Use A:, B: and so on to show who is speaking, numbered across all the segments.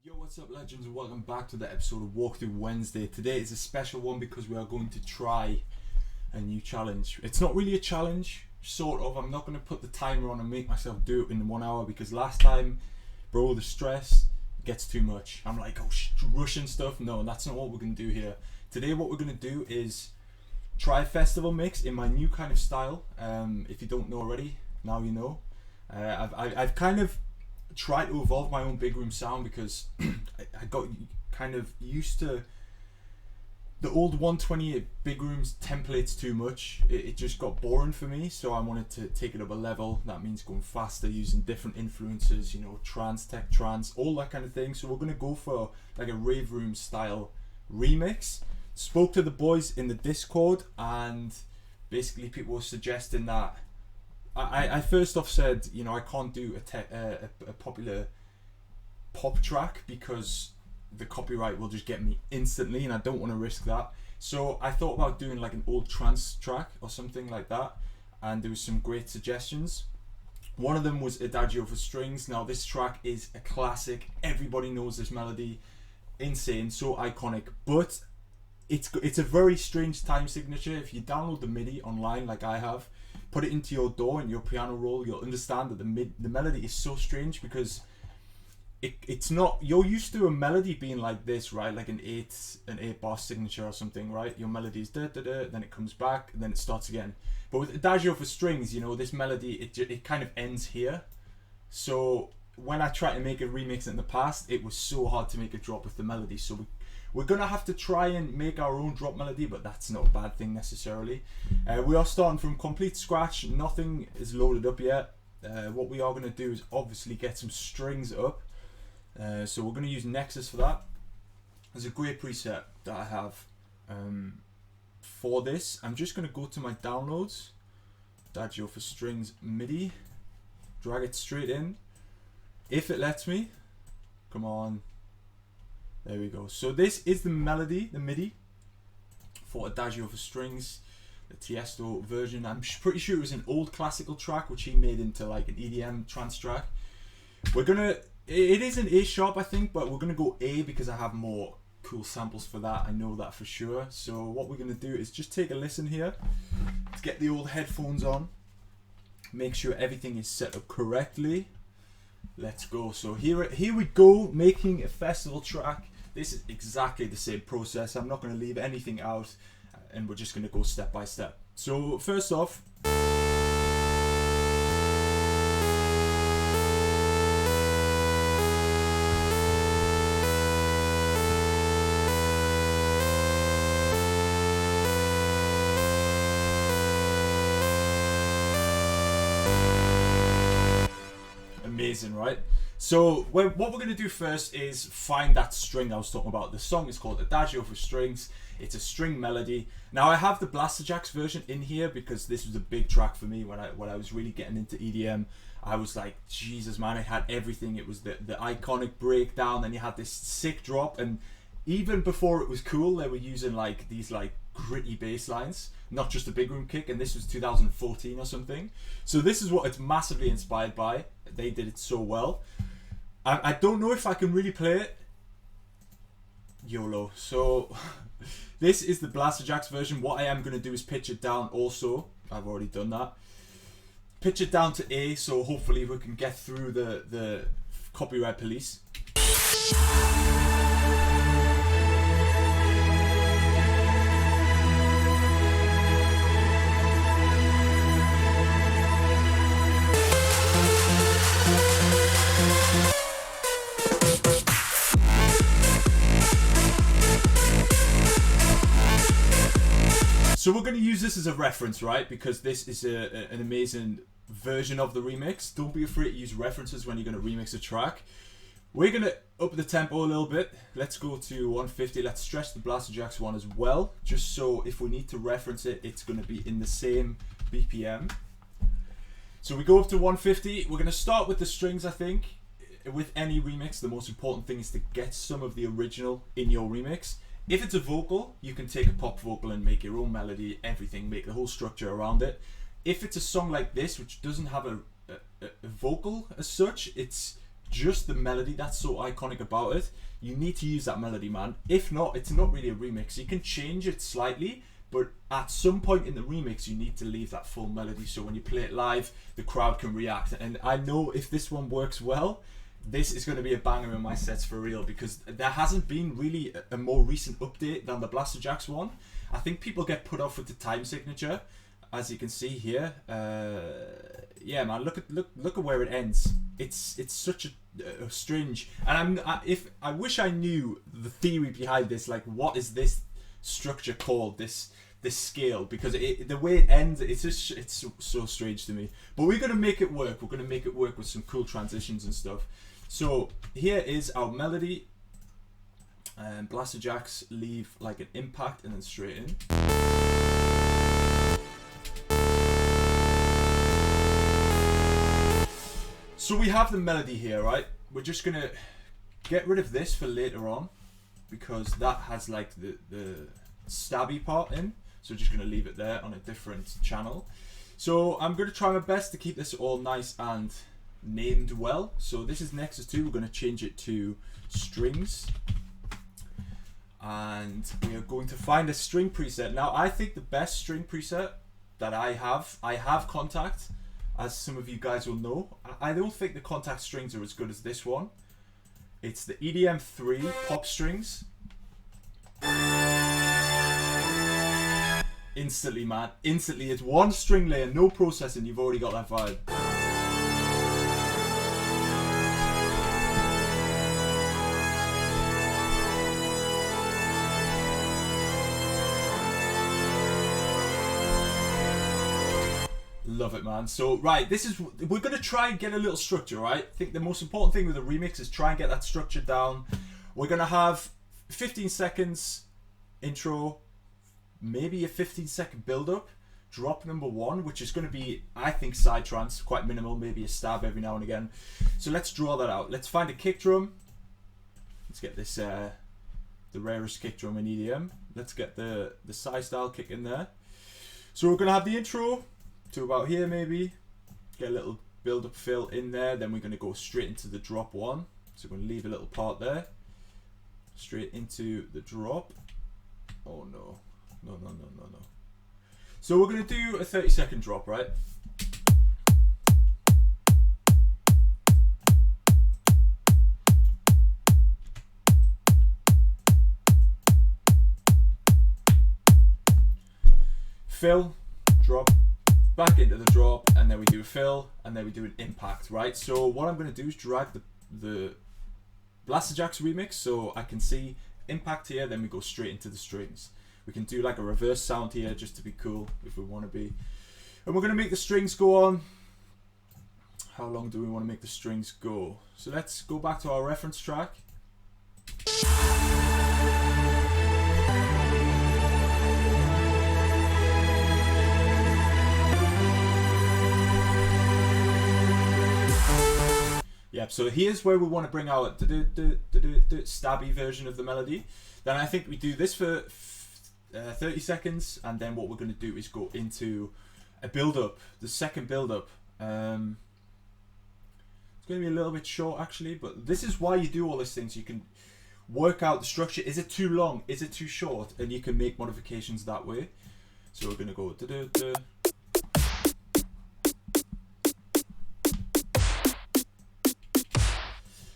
A: Yo, what's up, legends, and welcome back to the episode of Walkthrough Wednesday. Today is a special one because we are going to try a new challenge. It's not really a challenge, sort of. I'm not going to put the timer on and make myself do it in 1 hour because last time, bro, the stress gets too much. I'm like, oh, rushing stuff. No, that's not what we're going to do here. Today, what we're going to do is try a festival mix in my new kind of style. If you don't know already, now you know. I've kind of try to evolve my own big room sound because I got kind of used to the old 128 big rooms templates too much. It just got boring for me, so I wanted to take it up a level. That means going faster, using different influences, you know, trance, tech trance, all that kind of thing. So we're going to go for like a rave room style remix. Spoke to the boys in the Discord, and basically people were suggesting that I first off said, you know, I can't do a popular pop track because the copyright will just get me instantly, and I don't want to risk that. So I thought about doing like an old trance track or something like that, and there was some great suggestions. One of them was Adagio for strings. Now this track is a classic. Everybody knows this melody. Insane, so iconic, but it's a very strange time signature. If you download the MIDI online like I have, put it into your DAW and your piano roll, you'll understand that the melody is so strange because it's not, you're used to a melody being like this, right? Like an 8 bar signature or something, right? Your melody is da da da, then it comes back, and then it starts again. But with Adagio for strings, you know, this melody it kind of ends here. So when I tried to make a remix in the past, it was so hard to make a drop with the melody. So we're gonna have to try and make our own drop melody, but that's not a bad thing necessarily. We are starting from complete scratch. Nothing is loaded up yet. What we are gonna do is obviously get some strings up. So we're gonna use Nexus for that. There's a great preset that I have for this. I'm just gonna go to my downloads, Adagio for strings MIDI, drag it straight in. If it lets me, come on. There we go. So this is the melody, the MIDI for Adagio for strings, the Tiesto version. I'm pretty sure it was an old classical track which he made into like an EDM trance track. It is an A sharp I think, but we're gonna go A because I have more cool samples for that. I know that for sure. So what we're gonna do is just take a listen here. Let's get the old headphones on. Make sure everything is set up correctly. Let's go. So here we go, making a festival track. This is exactly the same process. I'm not going to leave anything out, and we're just going to go step by step. So first off, amazing, right? So what we're going to do first is find that string I was talking about. The song is called Adagio for strings. It's a string melody. Now I have the Blasterjaxx version in here because this was a big track for me when I was really getting into EDM. I was like, Jesus man, it had everything. It was the iconic breakdown, then you had this sick drop, and even before it was cool, they were using like these like gritty bass lines, not just a big room kick, and this was 2014 or something. So this is what it's massively inspired by. They did it so well. I don't know if I can really play it. YOLO. So this is the Blasterjaxx version. What I am going to do is pitch it down also. I've already done that. Pitch it down to A, so hopefully we can get through the copyright police. So we're going to use this as a reference, right? Because this is an amazing version of the remix. Don't be afraid to use references when you're going to remix a track. We're going to up the tempo a little bit. Let's go to 150. Let's stretch the Blasterjaxx one as well, just so if we need to reference it, it's going to be in the same BPM. So we go up to 150. We're going to start with the strings, I think. With any remix, the most important thing is to get some of the original in your remix. If it's a vocal, you can take a pop vocal and make your own melody, everything, make the whole structure around it. If it's a song like this, which doesn't have a vocal as such, it's just the melody that's so iconic about it, you need to use that melody, man. If not, it's not really a remix. You can change it slightly, but at some point in the remix you need to leave that full melody, so when you play it live the crowd can react. And I know if this one works well, this is going to be a banger in my sets for real, because there hasn't been really a more recent update than the Blaster Jacks one. I think people get put off with the time signature, as you can see here. Yeah, man, look at where it ends. It's such a strange, and I wish I knew the theory behind this, like what is this structure called, this scale, because the way it ends, it's so strange to me. But we're gonna make it work. We're gonna make it work with some cool transitions and stuff. So here is our melody. Blaster Jacks leave like an impact and then straight in. So we have the melody here, right? We're just gonna get rid of this for later on, because that has like the stabby part in. So we're just gonna leave it there on a different channel. So I'm gonna try my best to keep this all nice and named well. So this is Nexus 2. We're gonna change it to strings. And we are going to find a string preset. Now I think the best string preset that I have Contact, as some of you guys will know. I don't think the Contact strings are as good as this one. It's the EDM3 pop strings. Instantly, man, instantly. It's one string layer, no processing, you've already got that vibe. Love it, man. So right, we're gonna try and get a little structure, right? I think the most important thing with a remix is try and get that structure down. We're gonna have 15 seconds intro, maybe a 15-second build-up, drop number 1, which is gonna be, I think, side trance, quite minimal, maybe a stab every now and again. So let's draw that out. Let's find a kick drum. Let's get this the rarest kick drum in EDM. Let's get the side style kick in there. So we're gonna have the intro to about here, maybe get a little build up fill in there, then we're going to go straight into the drop 1. So we're going to leave a little part there, straight into the drop. Oh no. So we're going to do a 30-second drop, right? Fill, drop, back into the drop, and then we do a fill, and then we do an impact, right? So what I'm going to do is drag the Blaster Jacks remix, so I can see impact here, then we go straight into the strings. We can do like a reverse sound here just to be cool if we want to be. And we're going to make the strings go on. How long do we want to make the strings go? So let's go back to our reference track. Yep, so here's where we want to bring our stabby version of the melody. Then I think we do this for 30 seconds, and then what we're going to do is go into a build-up, the second build-up. It's going to be a little bit short actually, but this is why you do all these things. You can work out the structure. Is it too long? Is it too short? And you can make modifications that way. So we're going to go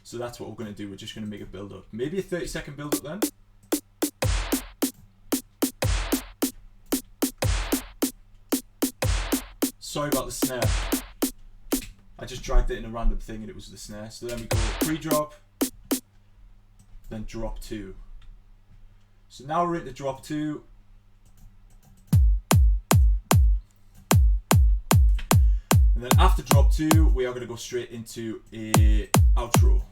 A: So that's what we're going to do. We're just going to make a build up. Maybe a 30-second build up then. Sorry about the snare. I just dragged it in a random thing and it was the snare. So then we go pre-drop, then drop 2. So now we're into drop 2. And then after drop 2, we are going to go straight into a outro.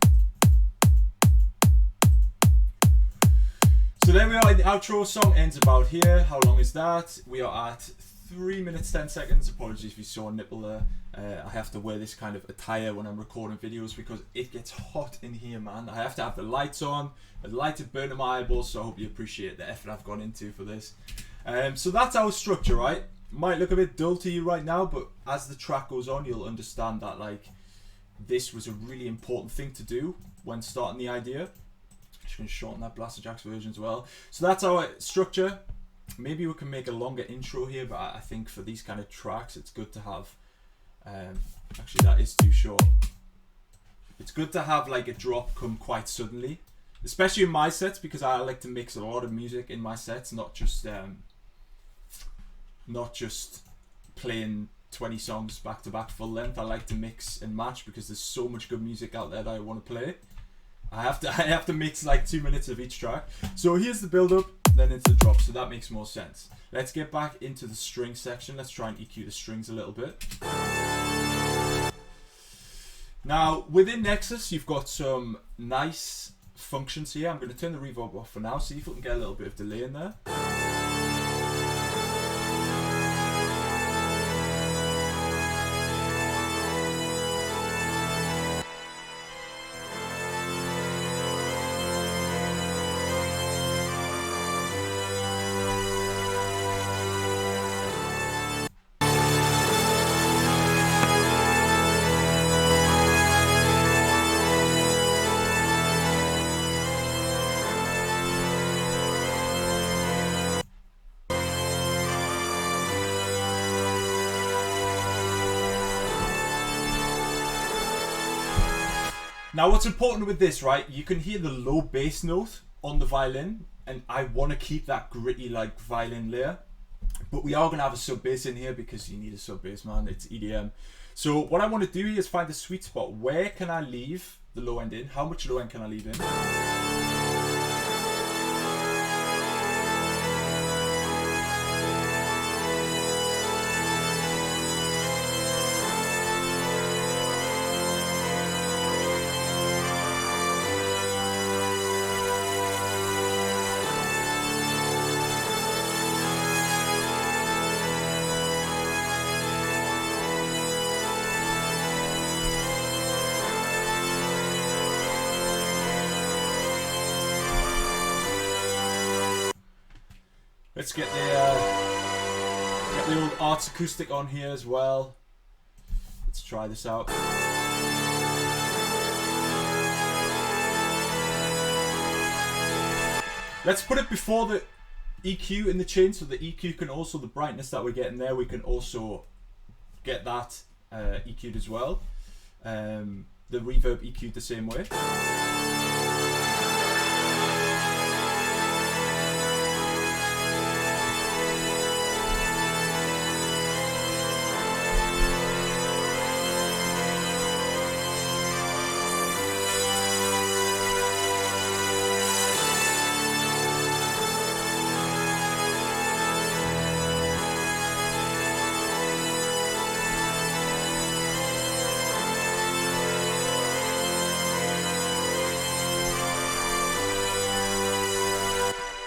A: So there we are, the outro song ends about here. How long is that? We are at 3 minutes 10 seconds. Apologies if you saw a nipple there. I have to wear this kind of attire when I'm recording videos because it gets hot in here, man. I have to have the lights on. The lights are burning my eyeballs, so I hope you appreciate the effort I've gone into for this. So that's our structure, right? Might look a bit dull to you right now, but as the track goes on, you'll understand that, like, this was a really important thing to do when starting the idea. Just going to shorten that Blaster Jacks version as well. So that's our structure. Maybe we can make a longer intro here, but I think for these kind of tracks, it's good to have. Actually, that is too short. It's good to have like a drop come quite suddenly, especially in my sets, because I like to mix a lot of music in my sets, not just playing 20 songs back to back full length. I like to mix and match because there's so much good music out there that I want to play. I have to mix like 2 minutes of each track. So here's the build up, then into the drop, so that makes more sense. Let's get back into the string section. Let's try and EQ the strings a little bit. Now within Nexus you've got some nice functions here. I'm going to turn the reverb off for now, see if we can get a little bit of delay in there. Now what's important with this, right, you can hear the low bass note on the violin, and I want to keep that gritty like violin layer, but we are going to have a sub bass in here because you need a sub bass, man, it's EDM. So what I want to do here is find the sweet spot. Where can I leave the low end in? How much low end can I leave in? Let's get the old Arts acoustic on here as well. Let's try this out. Let's put it before the EQ in the chain, so the EQ can also, the brightness that we're getting there, we can also get that EQ'd as well. The reverb EQ'd the same way.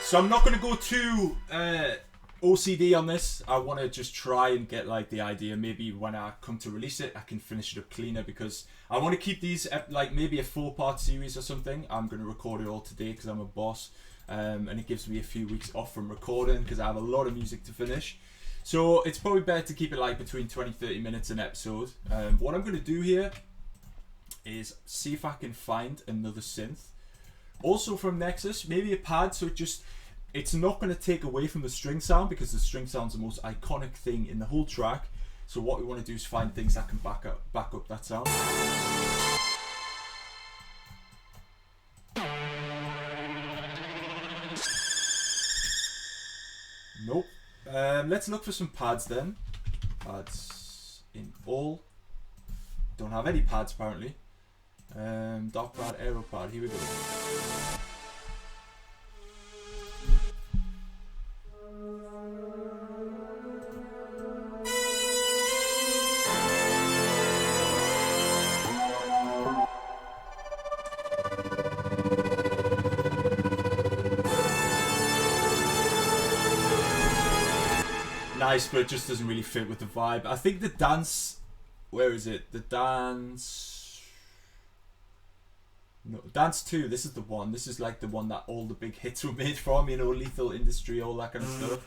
A: So I'm not going to go too OCD on this. I want to just try and get like the idea. Maybe when I come to release it, I can finish it up cleaner, because I want to keep these like maybe a 4-part series or something. I'm going to record it all today because I'm a boss, and it gives me a few weeks off from recording because I have a lot of music to finish. So it's probably better to keep it like between 20-30 minutes an episode. What I'm going to do here is see if I can find another synth. Also from Nexus, maybe a pad, so it's not going to take away from the string sound, because the string sound's the most iconic thing in the whole track. So what we want to do is find things that can back up that sound. Nope. Let's look for some pads then. Pads in all. Don't have any pads apparently. Dark pad, aero pad, here we go. Nice, but it just doesn't really fit with the vibe. I think the dance, where is it? The dance, no, dance 2, this is the one. This is like the one that all the big hits were made from, you know, Lethal Industry, all that kind of stuff.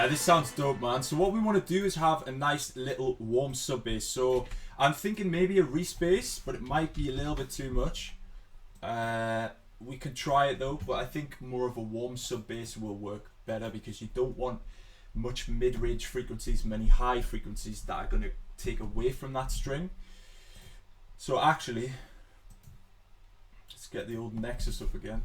A: Yeah, this sounds dope, man. So what we want to do is have a nice little warm sub bass. So I'm thinking maybe a Reese bass, but it might be a little bit too much. We can try it though, but I think more of a warm sub bass will work better because you don't want much mid-range frequencies, many high frequencies that are going to take away from that string. So actually, let's get the old Nexus up again.